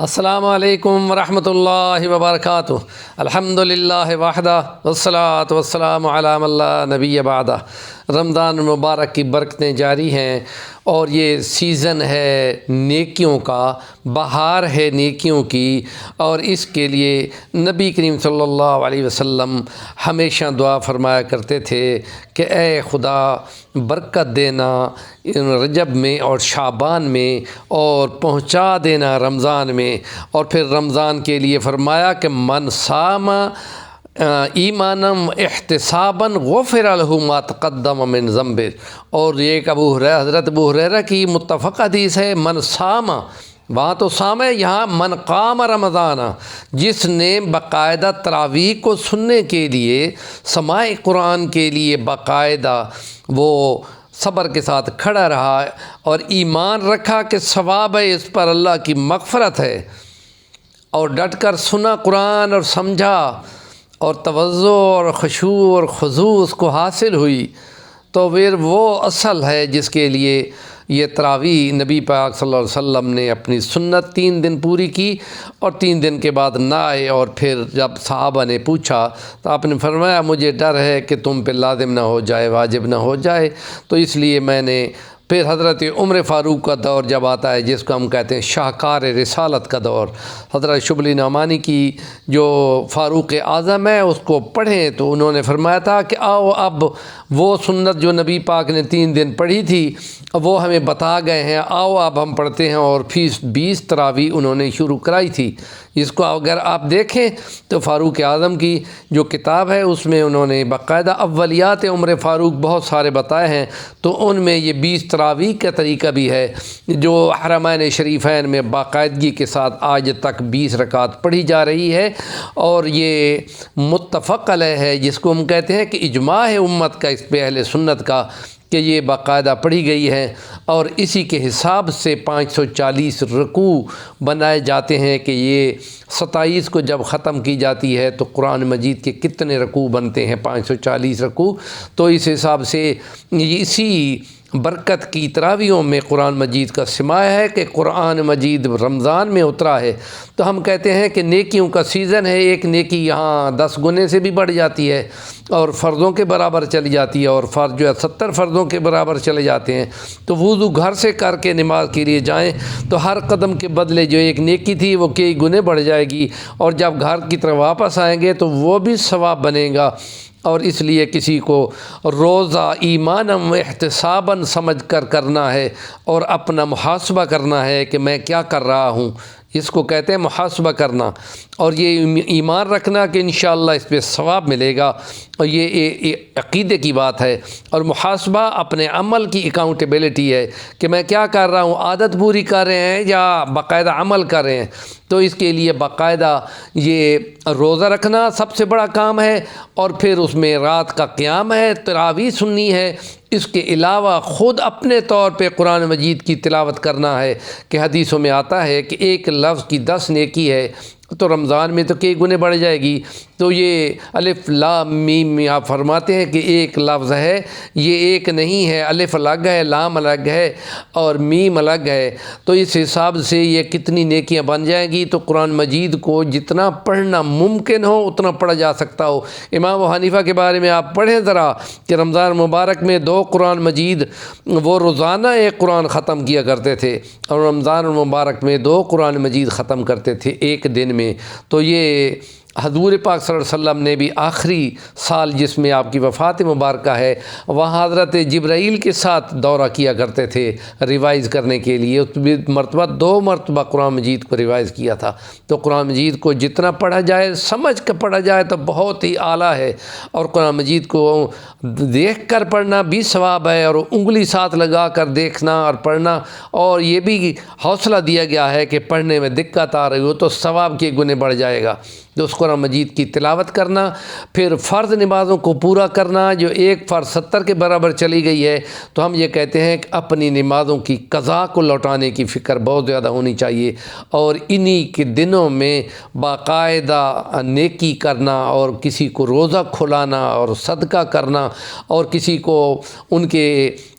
السلام علیکم ورحمۃ اللہ وبرکاتہ۔ الحمدللہ وحدہ والصلاۃ والسلام علی من لا نبی بعدہ۔ رمضان المبارک کی برکتیں جاری ہیں اور یہ سیزن ہے نیکیوں کا، بہار ہے نیکیوں کی، اور اس کے لیے نبی کریم صلی اللہ علیہ وسلم ہمیشہ دعا فرمایا کرتے تھے کہ اے خدا برکت دینا رجب میں اور شعبان میں، اور پہنچا دینا رمضان میں۔ اور پھر رمضان کے لیے فرمایا کہ من صام ایمانم احتساباً غفر لہ ما تقدم من ذنبہ۔ اور یہ ایک حضرت ابو ہریرہ کی متفق حدیث ہے، من صام، وہاں تو صام ہے، یہاں من قام رمضان، جس نے باقاعدہ تراویح کو سننے کے لیے، سماع قرآن کے لیے باقاعدہ وہ صبر کے ساتھ کھڑا رہا اور ایمان رکھا کہ ثواب ہے اس پر، اللہ کی مغفرت ہے، اور ڈٹ کر سنا قرآن اور سمجھا، اور توجہ اور خشوع اور خضوع اس کو حاصل ہوئی، تو پھر وہ اصل ہے جس کے لیے یہ تراویح نبی پاک صلی اللہ علیہ وسلم نے اپنی سنت 3 دن پوری کی، اور 3 دن کے بعد نہ آئے۔ اور پھر جب صحابہ نے پوچھا تو آپ نے فرمایا مجھے ڈر ہے کہ تم پہ لازم نہ ہو جائے، واجب نہ ہو جائے، تو اس لیے میں نے پھر حضرت عمر فاروق کا دور جب آتا ہے، جس کو ہم کہتے ہیں شاہکار رسالت کا دور، حضرت شبلی نعمانی کی جو فاروق اعظم ہے اس کو پڑھیں، تو انہوں نے فرمایا تھا کہ آؤ اب وہ سنت جو نبی پاک نے 3 دن پڑھی تھی وہ ہمیں بتا گئے ہیں، آؤ اب ہم پڑھتے ہیں، اور 20 تراویح انہوں نے شروع کرائی تھی۔ اس کو اگر آپ دیکھیں تو فاروق اعظم کی جو کتاب ہے اس میں انہوں نے باقاعدہ اولیات عمر فاروق بہت سارے بتائے ہیں، تو ان میں یہ 20 تراویح کا طریقہ بھی ہے جو حرمین شریفین میں باقاعدگی کے ساتھ آج تک 20 رکعت پڑھی جا رہی ہے، اور یہ متفق علیہ ہے، جس کو ہم کہتے ہیں کہ اجماع ہے امت کا اس پہ، اہل سنت کا، کہ یہ باقاعدہ پڑھی گئی ہے، اور اسی کے حساب سے 540 رکوع بنائے جاتے ہیں کہ یہ 27 کو جب ختم کی جاتی ہے تو قرآن مجید کے کتنے رکوع بنتے ہیں، 540 رکوع۔ تو اس حساب سے اسی برکت کی تراویحوں میں قرآن مجید کا سماع ہے کہ قرآن مجید رمضان میں اترا ہے، تو ہم کہتے ہیں کہ نیکیوں کا سیزن ہے، ایک نیکی یہاں 10 گنے سے بھی بڑھ جاتی ہے، اور فرضوں کے برابر چلی جاتی ہے، اور فرض جو ہے 70 فرضوں کے برابر چلے جاتے ہیں۔ تو وضو گھر سے کر کے نماز کے لیے جائیں تو ہر قدم کے بدلے جو ایک نیکی تھی وہ کئی گنے بڑھ جائے گی، اور جب گھر کی طرف واپس آئیں گے تو وہ بھی ثواب بنے گا۔ اور اس لیے کسی کو روزہ ایمانم احتساباً سمجھ کر کرنا ہے، اور اپنا محاسبہ کرنا ہے کہ میں کیا کر رہا ہوں، اس کو کہتے ہیں محاسبہ کرنا، اور یہ ایمان رکھنا کہ انشاءاللہ اس پہ ثواب ملے گا، اور یہ عقیدے کی بات ہے۔ اور محاسبہ اپنے عمل کی اکاؤنٹیبلٹی ہے کہ میں کیا کر رہا ہوں، عادت پوری کر رہے ہیں یا باقاعدہ عمل کر رہے ہیں، تو اس کے لیے باقاعدہ یہ روزہ رکھنا سب سے بڑا کام ہے، اور پھر اس میں رات کا قیام ہے، تراویح سننی ہے، اس کے علاوہ خود اپنے طور پہ قرآن مجید کی تلاوت کرنا ہے، کہ حدیثوں میں آتا ہے کہ ایک لفظ کی 10 نیکی ہے، تو رمضان میں تو کئی گنے بڑھ جائے گی۔ تو یہ الف لام میم آپ فرماتے ہیں کہ ایک لفظ ہے، یہ ایک نہیں ہے، الف الگ ہے، لام الگ ہے، اور میم الگ ہے، تو اس حساب سے یہ کتنی نیکیاں بن جائیں گی۔ تو قرآن مجید کو جتنا پڑھنا ممکن ہو اتنا پڑھا جا سکتا ہو۔ امام ابو حنیفہ کے بارے میں آپ پڑھیں ذرا کہ رمضان مبارک میں 2 قرآن مجید وہ روزانہ ایک قرآن ختم کیا کرتے تھے، اور رمضان المبارک میں 2 قرآن مجید ختم کرتے تھے ایک دن میں۔ تو یہ حضور پاک صلی اللہ علیہ وسلم نے بھی آخری سال جس میں آپ کی وفات مبارکہ ہے، وہاں حضرت جبرائیل کے ساتھ دورہ کیا کرتے تھے ریوائز کرنے کے لیے، اس میں مرتبہ 2 مرتبہ قرآن مجید کو ریوائز کیا تھا۔ تو قرآن مجید کو جتنا پڑھا جائے، سمجھ کر پڑھا جائے تو بہت ہی اعلیٰ ہے، اور قرآن مجید کو دیکھ کر پڑھنا بھی ثواب ہے، اور انگلی ساتھ لگا کر دیکھنا اور پڑھنا، اور یہ بھی حوصلہ دیا گیا ہے کہ پڑھنے میں دقت آ رہی ہو تو ثواب کے گنے بڑھ جائے گا۔ تو اس قرآن مجید کی تلاوت کرنا، پھر فرض نمازوں کو پورا کرنا، جو ایک فرض 70 کے برابر چلی گئی ہے، تو ہم یہ کہتے ہیں کہ اپنی نمازوں کی قضا کو لوٹانے کی فکر بہت زیادہ ہونی چاہیے، اور انہی کے دنوں میں باقاعدہ نیکی کرنا، اور کسی کو روزہ کھلانا اور صدقہ کرنا، اور کسی کو ان کے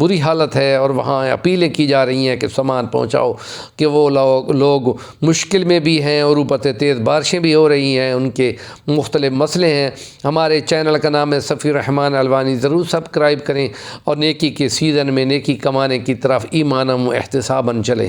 بری حالت ہے، اور وہاں اپیلیں کی جا رہی ہیں کہ سامان پہنچاؤ، کہ وہ لوگ مشکل میں بھی ہیں، اور اوپر سے تیز بارشیں بھی ہو رہی ہیں، ان کے مختلف مسئلے ہیں۔ ہمارے چینل کا نام ہے صفی الرحمن الوانی، ضرور سبسکرائب کریں اور نیکی کے سیزن میں نیکی کمانے کی طرف ایماناً و احتساباً چلیں۔